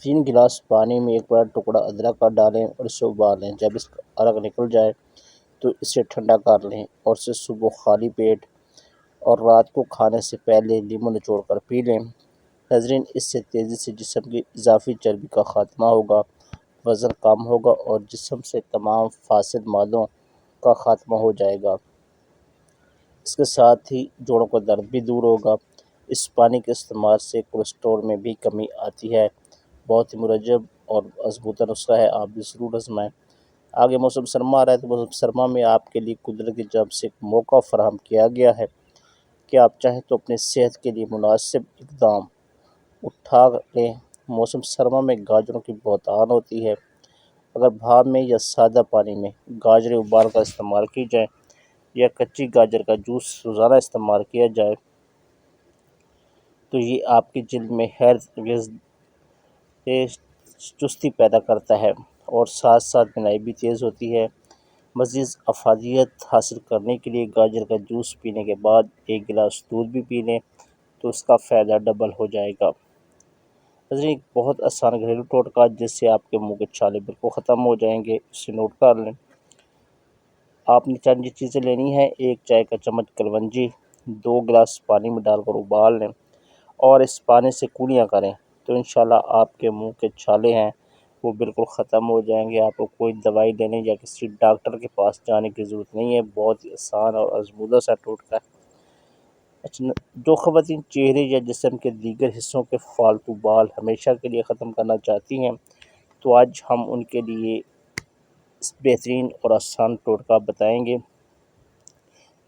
3 गिलास पानी में 1 बड़ा टुकड़ा अदरक का डालें और इसे उबालें। जब इसका अरक निकल जाए तो इसे ठंडा कर लें और इसे सुबह खाली पेट और रात को खाने से पहले नींबू निचोड़ कर पी लें। नाज़रीन, इससे तेज़ी से जिस्म की इजाफी चर्बी का खात्मा होगा, वज़न कम होगा और जिस्म से तमाम फासिद मादों का खात्मा हो जाएगा। इसके साथ ही जोड़ों का दर्द भी दूर होगा। इस पानी के इस्तेमाल से कोलेस्ट्रॉल में भी कमी आती है। बहुत ही मुरज्जब और मज़बूत नुस्खा है, आप भी ज़रूर आज़माएँ। आगे मौसम सरमा आ रहा है, तो मौसम सरमा में आपके लिए कुदरत की जानब से एक मौका फराहम किया गया है कि आप चाहें तो अपनी सेहत के लिए मुनासिब इक़दाम उठा लें। मौसम सरमा में गाजरों की बहुतान होती है। अगर भाप में या सादा पानी में गाजरें उबाल कर इस्तेमाल की जाएँ या कच्ची गाजर का जूस रोज़ाना इस्तेमाल किया जाए तो ये आपकी जिल्द में चुस्ती पैदा करता है और साथ साथ बिनाई भी तेज़ होती है। मज़ीद अफादियत हासिल करने के लिए गाजर का जूस पीने के बाद 1 गिलास दूध भी पी लें तो इसका फ़ायदा डबल हो जाएगा। नाज़रीन, एक बहुत आसान घरेलू टोटका जिससे आपके मुँह के छाले बिल्कुल ख़त्म हो जाएंगे, इसे नोट कर लें। आपने चंद चीज़ें लेनी है: 1 चाय का चम्मच कलवंजी, 2 गिलास पानी में डालकर उबाल लें और इस पानी से कुलियाँ करें तो इंशाल्लाह आपके मुंह के छाले हैं वो बिल्कुल ख़त्म हो जाएंगे। आपको कोई दवाई लेने या किसी डॉक्टर के पास जाने की ज़रूरत नहीं है। बहुत ही आसान और आज़मूदा सा टोटका है। अच्छा, जो ख़वातीन चेहरे या जिस्म के दीगर हिस्सों के फालतू बाल हमेशा के लिए ख़त्म करना चाहती हैं तो आज हम उनके लिए इस बेहतरीन और आसान टोटका बताएंगे।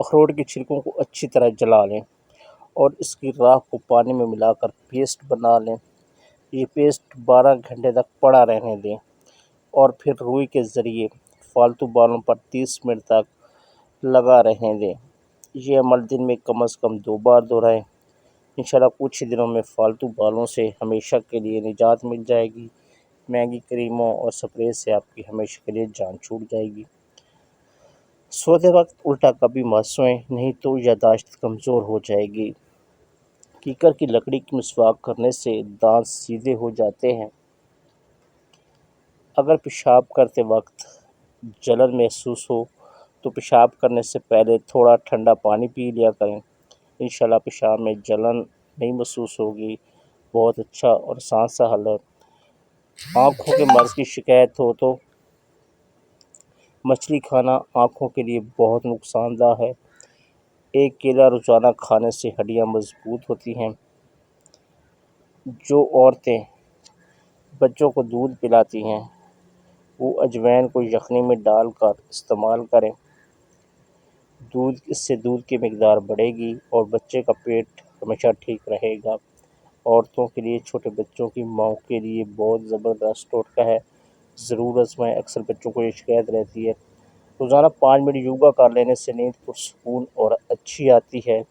अखरोट के छिलकों को अच्छी तरह जला लें और इसकी राख को पानी में मिलाकर पेस्ट बना लें। ये पेस्ट 12 घंटे तक पड़ा रहने दें और फिर रुई के ज़रिए फालतू बालों पर 30 मिनट तक लगा रहने दें। ये अमल दिन में कम से कम 2 बार दोहराएं। इंशाल्लाह कुछ ही दिनों में फालतू बालों से हमेशा के लिए निजात मिल जाएगी। महंगी क्रीमों और स्प्रे से आपकी हमेशा के लिए जान छूट जाएगी। सोते वक्त उल्टा कभी मत सोएं, नहीं तो यादाश्त कमज़ोर हो जाएगी। कीकर की लकड़ी की मिसवाक करने से दांत सीधे हो जाते हैं। अगर पेशाब करते वक्त जलन महसूस हो तो पेशाब करने से पहले थोड़ा ठंडा पानी पी लिया करें। इंशाल्लाह पेशाब में जलन नहीं महसूस होगी। बहुत अच्छा और आसान सा हल है। आँखों के मर्ज़ की शिकायत हो तो मछली खाना आँखों के लिए बहुत नुकसानदेह है। 1 केला रोज़ाना खाने से हड्डियाँ मजबूत होती हैं। जो औरतें बच्चों को दूध पिलाती हैं वो अजवाइन को यखनी में डालकर इस्तेमाल करें। इससे दूध की मिकदार बढ़ेगी और बच्चे का पेट हमेशा ठीक रहेगा। औरतों के लिए, छोटे बच्चों की माँ के लिए बहुत ज़बरदस्त टोटका है, ज़रूर आज़माएं। अक्सर बच्चों को ये शिकायत रहती है। रोज़ाना 5 मिनट योगा कर लेने से नींद पुरसकून और अच्छी आती है।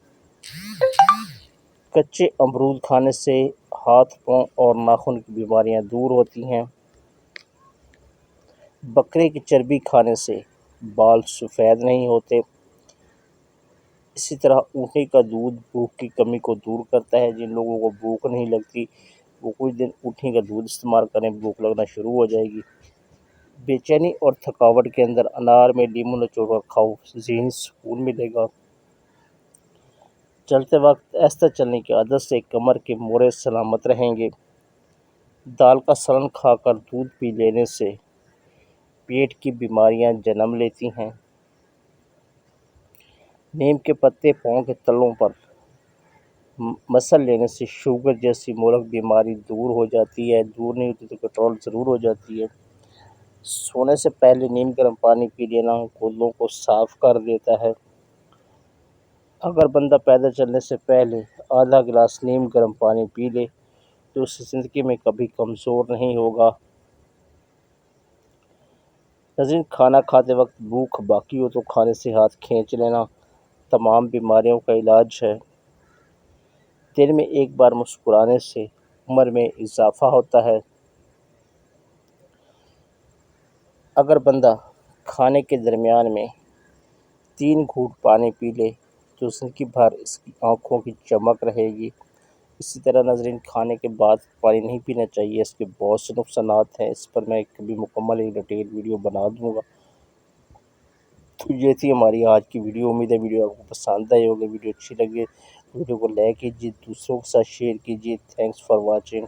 कच्चे अमरूद खाने से हाथ, पाँव और नाखून की बीमारियां दूर होती हैं। बकरे की चर्बी खाने से बाल सफ़ेद नहीं होते। इसी तरह ऊँटनी का दूध भूख की कमी को दूर करता है। जिन लोगों को भूख नहीं लगती वो कुछ दिन ऊँटनी का दूध इस्तेमाल करें, भूख लगना शुरू हो जाएगी। बेचैनी और थकावट के अंदर अनार में नींबू निचोड़ कर खाओ, ज़हनी सुकून मिलेगा। चलते वक्त ऐसा चलने की आदत से कमर के मोड़े सलामत रहेंगे। दाल का सलन खाकर दूध पी लेने से पेट की बीमारियां जन्म लेती हैं। नीम के पत्ते पाँव के तलों पर मसल लेने से शुगर जैसी मोलक बीमारी दूर हो जाती है। दूर नहीं होती तो कंट्रोल ज़रूर हो जाती है। सोने से पहले नीम गर्म पानी पी लेना कूल्हों को साफ़ कर देता है। अगर बंदा पैदल चलने से पहले आधा गिलास नीम गर्म पानी पी ले तो उसकी ज़िंदगी में कभी कमज़ोर नहीं होगा। नाज़रीन, खाना खाते वक्त भूख बाकी हो तो खाने से हाथ खींच लेना तमाम बीमारियों का इलाज है। दिन में 1 बार मुस्कुराने से उम्र में इजाफ़ा होता है। अगर बंदा खाने के दरमियान में 3 घूंट पानी पी ले तो ज़िंदगी भर इसकी आँखों की चमक रहेगी। اسی طرح ناظرین کھانے کے بعد پانی نہیں پینا چاہیے، اس کے بہت سے نقصانات ہیں، اس پر میں کبھی مکمل ایک ڈیٹیل ویڈیو بنا دوں گا۔ تو یہ تھی ہماری آج کی ویڈیو، امید ہے ویڈیو آپ کو پسند آئی ہوگی، ویڈیو اچھی لگے ویڈیو کو لائک کیجیے، دوسروں کے ساتھ شیئر کیجیے۔ Thanks for watching.